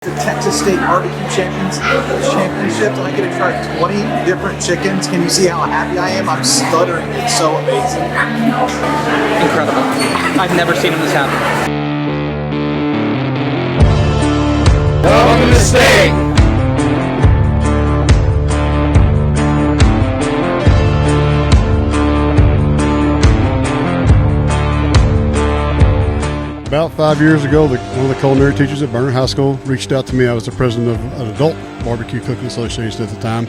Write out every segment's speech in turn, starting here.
The Texas State Barbecue Championships. I get to try 20 different chickens. Can you see how happy I am? I'm stuttering. It's so amazing. Incredible. I've never seen him this happy. Welcome to State. About 5 years ago, one of the culinary teachers at Burner High School reached out to me. I was the president of an adult barbecue cooking association at the time,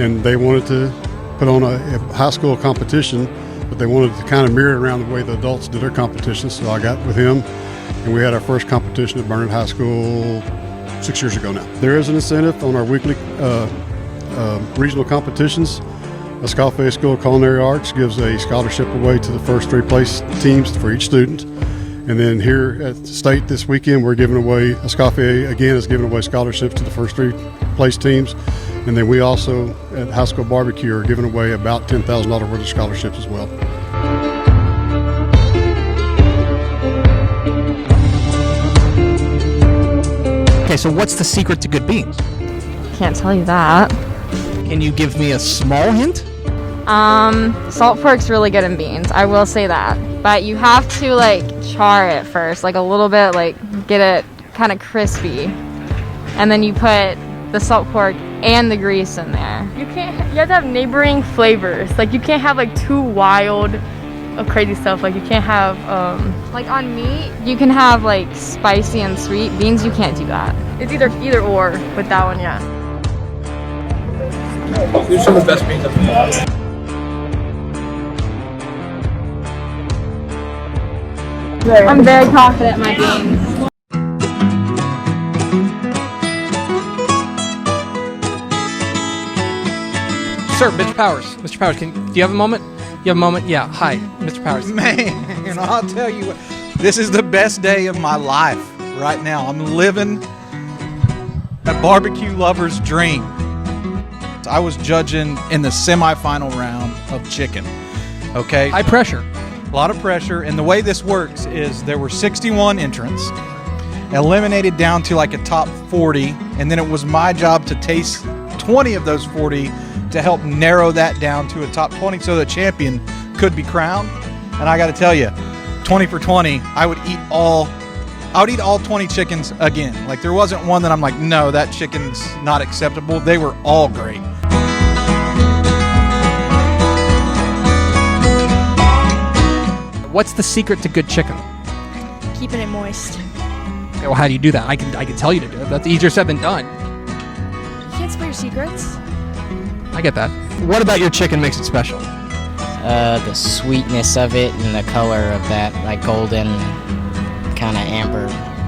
and they wanted to put on a high school competition, but they wanted to kind of mirror it around the way the adults did their competitions. So I got with him, and we had our first competition at Burner High School 6 years ago now. There is an incentive on our weekly regional competitions. Escalfe School of Culinary Arts gives a scholarship away to the first three place teams for each student. And then here at the state this weekend, we're giving away, Escalfe again is giving away scholarships to the first three place teams. And then we also at High School Barbecue are giving away about $10,000 worth of scholarships as well. Okay, so what's the secret to good beans? Can't tell you that. Can you give me a small hint? Salt pork's really good in beans, I will say that. But you have to char it first, a little bit, get it kind of crispy. And then you put the salt pork and the grease in there. You have to have neighboring flavors. You can't have too wild of crazy stuff. You can't have on meat, you can have spicy and sweet. Beans, you can't do that. it's either or with that one, yeah. These are the best beans I've had. I'm very confident in my beans. Sir, Mr. Powers. Mr. Powers, do you have a moment? You have a moment? Yeah. Hi, Mr. Powers. Man, I'll tell you what, this is the best day of my life right now. I'm living a barbecue lover's dream. I was judging in the semifinal round of chicken. Okay? High pressure. A lot of pressure, and the way this works is there were 61 entrants, eliminated down to a top 40, and then it was my job to taste 20 of those 40 to help narrow that down to a top 20 so the champion could be crowned. And I got to tell you, 20 for 20, I would eat all 20 chickens again. There wasn't one that I'm no, that chicken's not acceptable. They were all great. What's the secret to good chicken? Keeping it moist. Okay, well, how do you do that? I can tell you to do it. That's easier said than done. You can't spill your secrets. I get that. What about your chicken makes it special? The sweetness of it and the color of that, golden kind of amber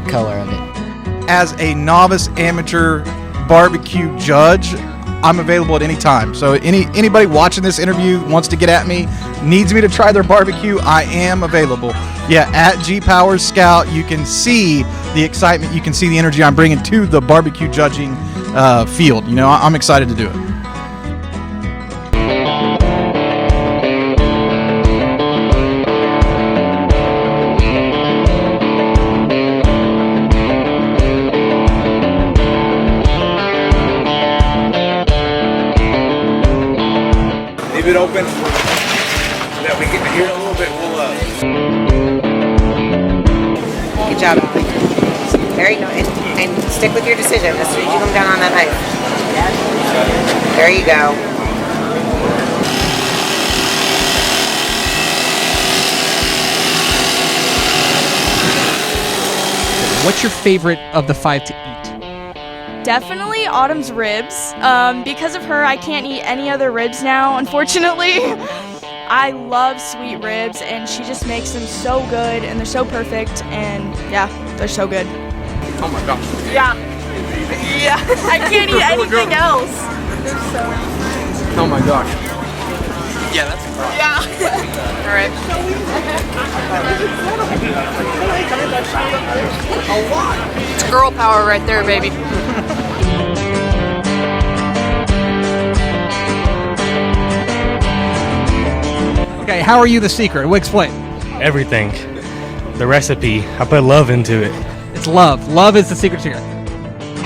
color of it. As a novice amateur barbecue judge, I'm available at any time. So anybody watching this interview wants to get at me, needs me to try their barbecue, I am available. Yeah, at G Powers Scout, you can see the excitement, you can see the energy I'm bringing to the barbecue judging field. I'm excited to do it. Leave it open that we get to hear a little bit. Good job, Allie. There you go. And stick with your decision as soon as you come down on that knife. There you go. What's your favorite of the 5 to eat? Definitely Autumn's ribs. Because of her, I can't eat any other ribs now, unfortunately. I love sweet ribs, and she just makes them so good, and they're so perfect, and yeah, they're so good. Oh my gosh. Yeah. Yeah. I can't eat anything else. Oh my gosh. Yeah, that's Yeah. All right. It's girl power right there, baby. Okay, how are you the secret? We'll explain. Everything. The recipe. I put love into it. It's love. Love is the secret.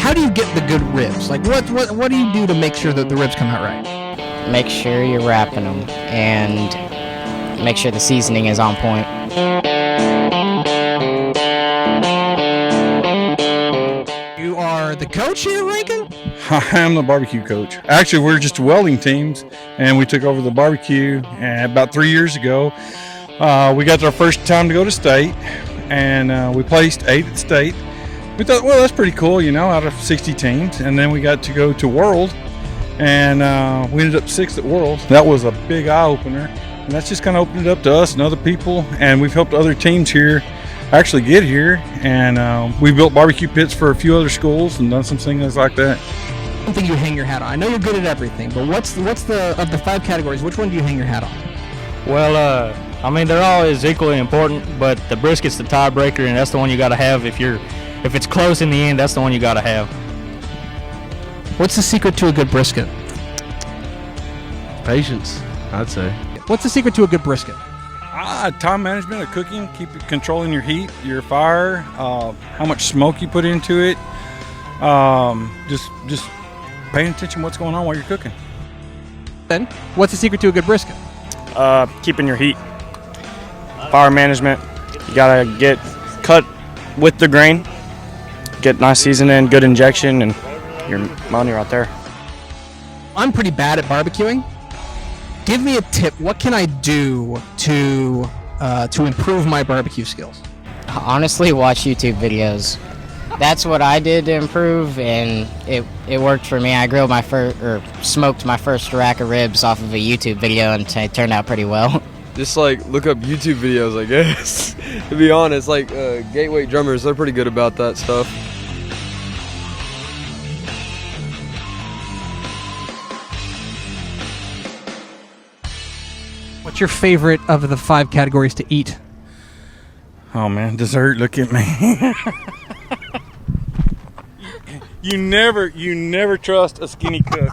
how do you get the good ribs? Like, what do you do to make sure that the ribs come out right? Make sure you're wrapping them and make sure the seasoning is on point. You are the coach here, Rankin? I'm the barbecue coach. Actually, we're just welding teams, and we took over the barbecue about 3 years ago. We got our first time to go to state, and we placed 8 at state. We thought, well, that's pretty cool, out of 60 teams. And then we got to go to World, and we ended up 6th at World. That was a big eye-opener, and that's just kind of opened it up to us and other people, and we've helped other teams here actually get here, and we built barbecue pits for a few other schools and done some things like that. One thing you hang your hat on. I know you're good at everything, but what's the of the 5 categories, which one do you hang your hat on? Well, I mean, they're all as equally important, but the brisket's the tiebreaker, and that's the one you got to have. If it's close in the end, that's the one you got to have. What's the secret to a good brisket? Patience, I'd say. What's the secret to a good brisket? Time management of cooking, keep it controlling your heat, your fire, how much smoke you put into it. Just paying attention to what's going on while you're cooking. Then, what's the secret to a good brisket? Keeping your heat. Fire management. You got to get cut with the grain, get nice seasoning, good injection, and your money right there. I'm pretty bad at barbecuing. Give me a tip. What can I do to improve my barbecue skills? Honestly, watch YouTube videos. That's what I did to improve, and it worked for me. I grilled smoked my first rack of ribs off of a YouTube video, and it turned out pretty well. Just look up YouTube videos, I guess. To be honest, gateway drummers, they're pretty good about that stuff. What's your favorite of the 5 categories to eat? Oh man, dessert, look at me. You never trust a skinny cook.